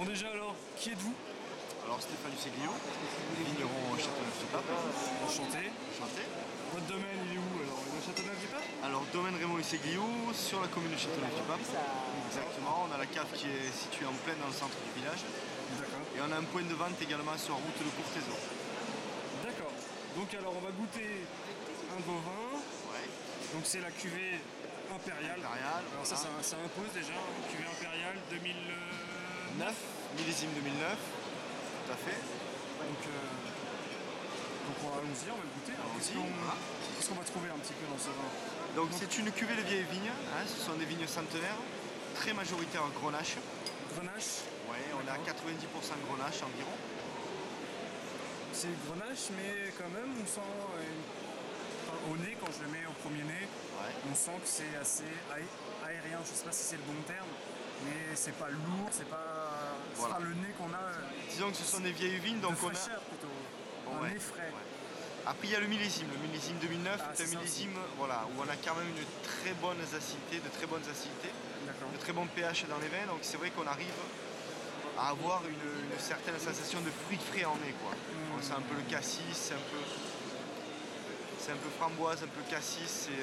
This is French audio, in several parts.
Bon déjà alors, qui êtes-vous? Alors Stéphane Seglio, vigneron au Châteauneuf-du-Pape. Enchanté. Enchanté. Votre domaine il est où alors? Il est au Châteauneuf-du-Pape? Alors domaine Raymond Seglio sur la commune de Châteauneuf-du-Pape. Exactement, on a la cave qui est située en plein dans le centre du village. D'accord. Et on a un point de vente également sur la route de Courthézon. D'accord. Donc alors on va goûter un de vos vins. Ouais. Donc c'est la cuvée impériale. Impériale, Alors voilà. ça impose déjà, hein, cuvée impériale 2009. Millésime 2009, tout à fait. Donc allons-y, on va le goûter. Alors, Allons-y, qu'est-ce qu'on va trouver un petit peu dans ce vin? Donc c'est une cuvée de vieilles vignes, hein, ce sont des vignes centenaires, très majoritaires Grenache. Grenache. Ouais, on est à 90% Grenache environ. C'est Grenache, mais quand même on sent au nez, quand je le mets au premier nez, Ouais. on sent que c'est assez aérien. Je sais pas si c'est le bon terme, mais c'est pas lourd, c'est pas, Voilà. le nez qu'on a. Disons que ce sont des vieilles vignes, donc de on a. fraîcheur plutôt. Ouais, Un nez frais. ouais. Après il y a le millésime 2009, Ah, c'est un c'est ça millésime voilà, où on a quand même une très bonne acidité, de très bonnes acidités, D'accord. de très bons pH dans les vins, donc c'est vrai qu'on arrive à avoir une certaine sensation de fruits frais en nez quoi. On sent un peu le cassis, c'est un peu framboise, un peu cassis, et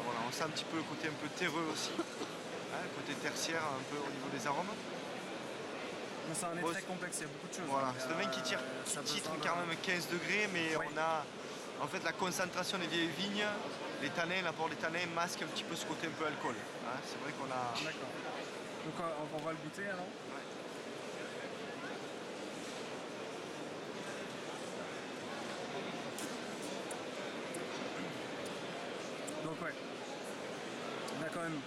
voilà, on sent un petit peu le côté un peu terreux aussi, hein, le côté tertiaire un peu au niveau des arômes. C'est un nez très complexe, il y a beaucoup de choses. Voilà, Donc, c'est un vin qui titre quand même 15 degrés, mais Oui. on a en fait la concentration des vieilles vignes, les tanins, l'apport des tanins masque un petit peu ce côté un peu alcool. Hein, c'est vrai qu'on a. D'accord. Donc on va le goûter alors. Ouais. Donc ouais. On a quand même,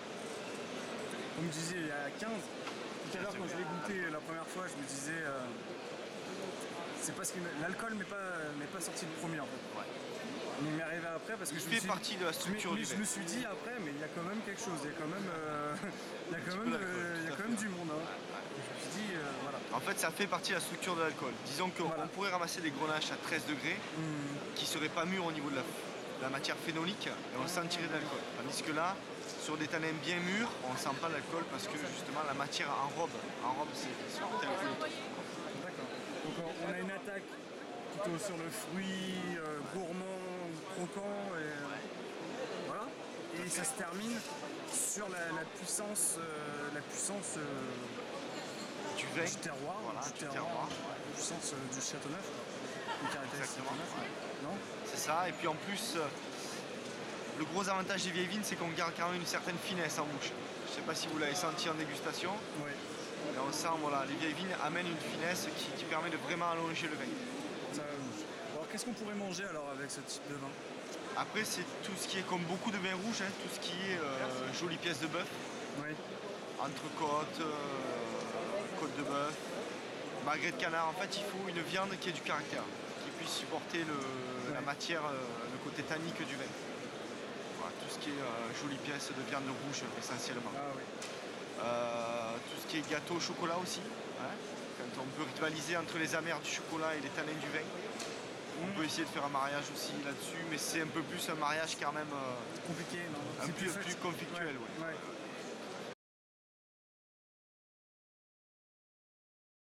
comme je disais, il y a 15. Tout à l'heure quand je l'ai goûté la première fois, je me disais c'est parce que l'alcool m'est pas sorti le premier en fait. Ouais. Mais il m'est arrivé après parce que Il je me fait suis partie de la structure du je vin. me suis dit après, mais il y a quand même quelque chose, il y a quand même, il y a quand peu même, d'alcool, il y a tout à quand fait. même du monde. Hein. Je me suis dit voilà. En fait, ça fait partie de la structure de l'alcool. Disons qu'on Voilà. pourrait ramasser des grenaches à 13 degrés qui ne seraient pas mûrs au niveau de la matière phénolique et on sentirait de l'alcool. Tandis que là, sur des tanins bien mûrs, on ne sent pas l'alcool parce que justement la matière enrobe. Enrobe, c'est le côté alcoolique. D'accord. Donc on a une attaque plutôt sur le fruit gourmand, croquant, et voilà. Et ça se termine sur la puissance, Du vin, du terroir, voilà, du terroir. la puissance du Châteauneuf, du caractère Exactement. Châteauneuf. Ouais. Non? C'est ça, et puis en plus, le gros avantage des vieilles vignes, c'est qu'on garde quand même une certaine finesse en bouche. Je ne sais pas si vous l'avez senti en dégustation, Oui. et on sent, voilà, les vieilles vignes amènent une finesse qui permet de vraiment allonger le vin. Alors qu'est-ce qu'on pourrait manger alors avec ce type de vin? Après, c'est tout ce qui est comme beaucoup de vins rouges, hein, tout ce qui est jolies pièces de bœuf, Oui. entrecôte, côte de bœuf, magret de canard. En fait, il faut une viande qui ait du caractère, qui puisse supporter la matière, le côté tannique du vin. Voilà, tout ce qui est jolies pièces de viande rouge essentiellement. Ah oui. Tout ce qui est gâteau au chocolat aussi, hein, quand on peut rivaliser entre les amers du chocolat et les tanins du vin. On peut essayer de faire un mariage aussi là-dessus, mais c'est un peu plus un mariage quand même Compliqué, non? un C'est peu plus facile. conflictuel. Ouais. Ouais. Ouais.